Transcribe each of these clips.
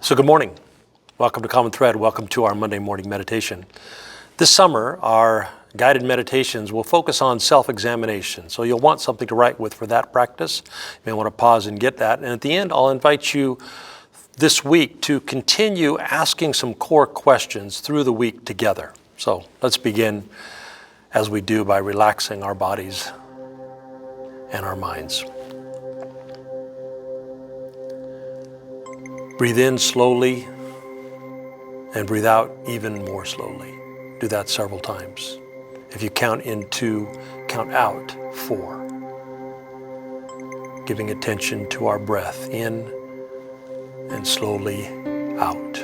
So good morning. Welcome to Common Thread. Welcome to our Monday morning meditation. This summer, our guided meditations will focus on self-examination. So you'll want something to write with for that practice. You may want to pause and get that. And at the end, I'll invite you this week to continue asking some core questions through the week together. So let's begin as we do by relaxing our bodies and our minds. Breathe in slowly and breathe out even more slowly. Do that several times. If you count in 2, count out 4. Giving attention to our breath in and slowly out.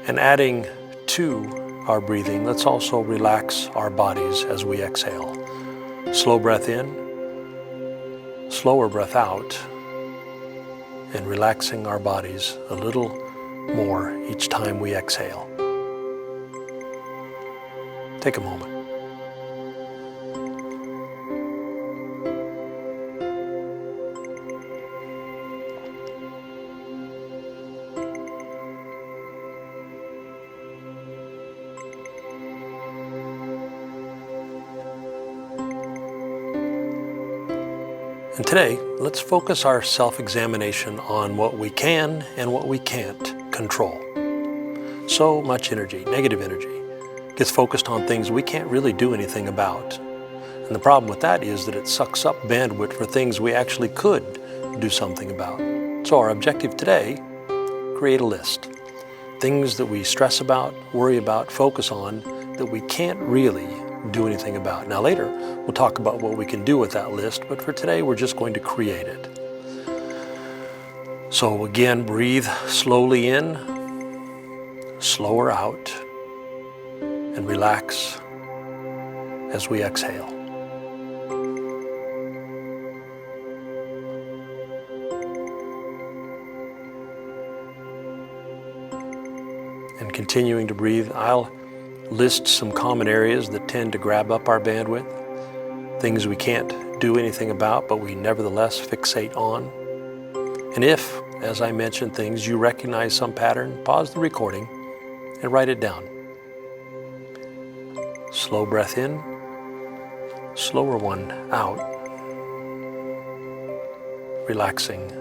And adding to our breathing, let's also relax our bodies as we exhale. Slow breath in, slower breath out, and relaxing our bodies a little more each time we exhale. Take a moment. And today, let's focus our self-examination on what we can and what we can't control. So much energy, negative energy, gets focused on things we can't really do anything about. And the problem with that is that it sucks up bandwidth for things we actually could do something about. So our objective today, create a list. Things that we stress about, worry about, focus on, that we can't really do anything about. Now later, we'll talk about what we can do with that list, but for today, we're just going to create it. So again, breathe slowly in, slower out, and relax as we exhale. And continuing to breathe, I'll list some common areas that tend to grab up our bandwidth, things we can't do anything about, but we nevertheless fixate on. And if, as I mentioned, things you recognize some pattern, pause the recording and write it down. Slow breath in, slower one out, relaxing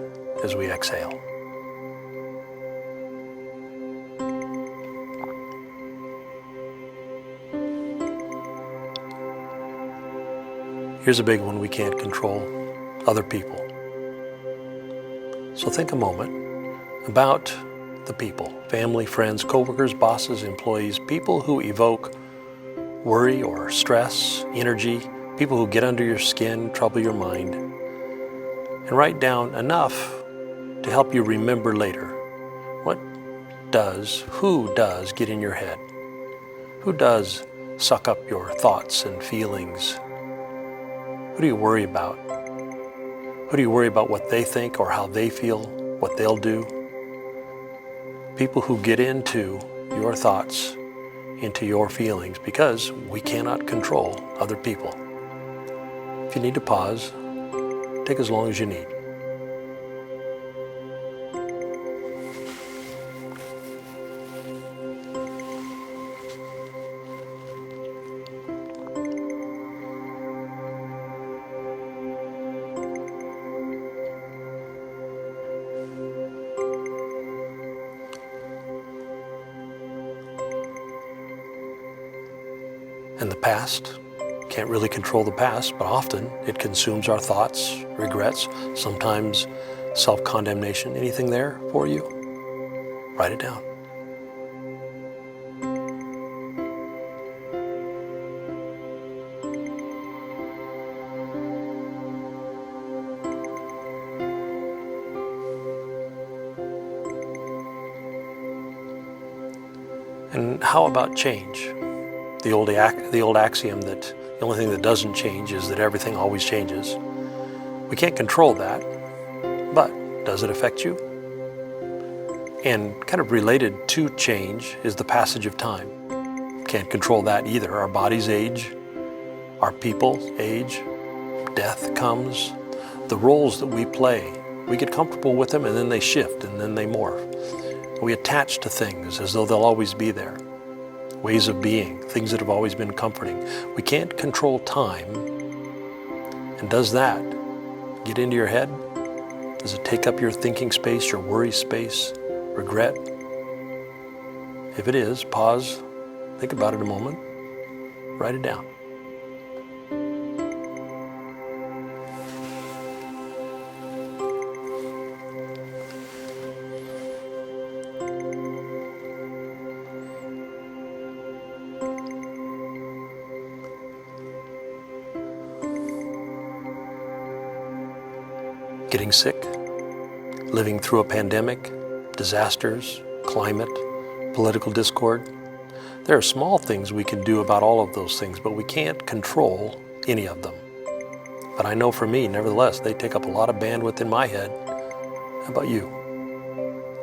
as we exhale. Here's a big one we can't control: other people. So think a moment about the people, family, friends, coworkers, bosses, employees, people who evoke worry or stress, energy, people who get under your skin, trouble your mind. And write down enough to help you remember later. Who does get in your head? Who does suck up your thoughts and feelings? Who do you worry about? Who do you worry about what they think or how they feel, what they'll do? People who get into your thoughts, into your feelings, because we cannot control other people. If you need to pause, take as long as you need. And the past, can't really control the past, but often it consumes our thoughts, regrets, sometimes self-condemnation. Anything there for you? Write it down. And how about change? The old axiom that the only thing that doesn't change is that everything always changes. We can't control that, but does it affect you? And kind of related to change is the passage of time. Can't control that either. Our bodies age, our people age, death comes. The roles that we play, we get comfortable with them and then they shift and then they morph. We attach to things as though they'll always be there. Ways of being, things that have always been comforting. We can't control time. And does that get into your head? Does it take up your thinking space, your worry space, regret? If it is, pause, think about it a moment, write it down. Getting sick, living through a pandemic, disasters, climate, political discord. There are small things we can do about all of those things, but we can't control any of them. But I know for me, nevertheless, they take up a lot of bandwidth in my head. How about you?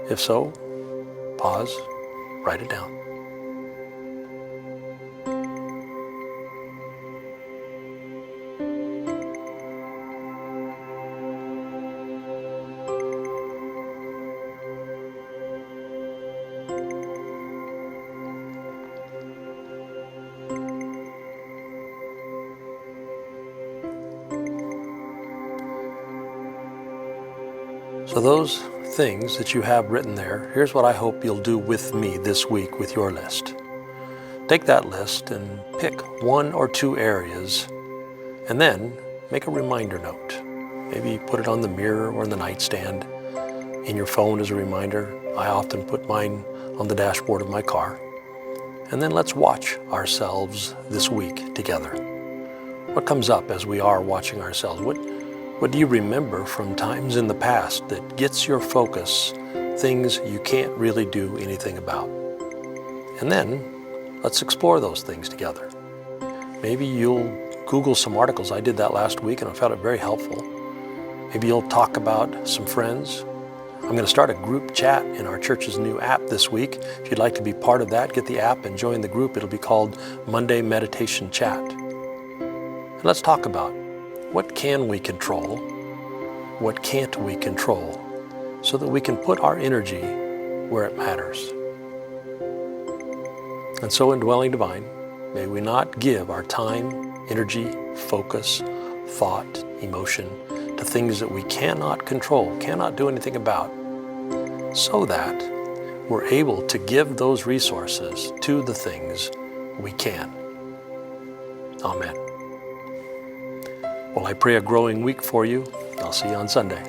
If so, pause, write it down. So those things that you have written there, here's what I hope you'll do with me this week with your list. Take that list and pick 1 or 2 areas and then make a reminder note. Maybe put it on the mirror or in the nightstand, in your phone as a reminder. I often put mine on the dashboard of my car. And then let's watch ourselves this week together. What comes up as we are watching ourselves? What do you remember from times in the past that gets your focus, things you can't really do anything about? And then let's explore those things together. Maybe you'll Google some articles. I did that last week and I found it very helpful. Maybe you'll talk about some friends. I'm going to start a group chat in our church's new app this week. If you'd like to be part of that, get the app and join the group. It'll be called Monday Meditation Chat. And let's talk about what can we control, what can't we control, so that we can put our energy where it matters. And so in Dwelling Divine, may we not give our time, energy, focus, thought, emotion to things that we cannot control, cannot do anything about, so that we're able to give those resources to the things we can. Amen. Well, I pray a growing week for you. I'll see you on Sunday.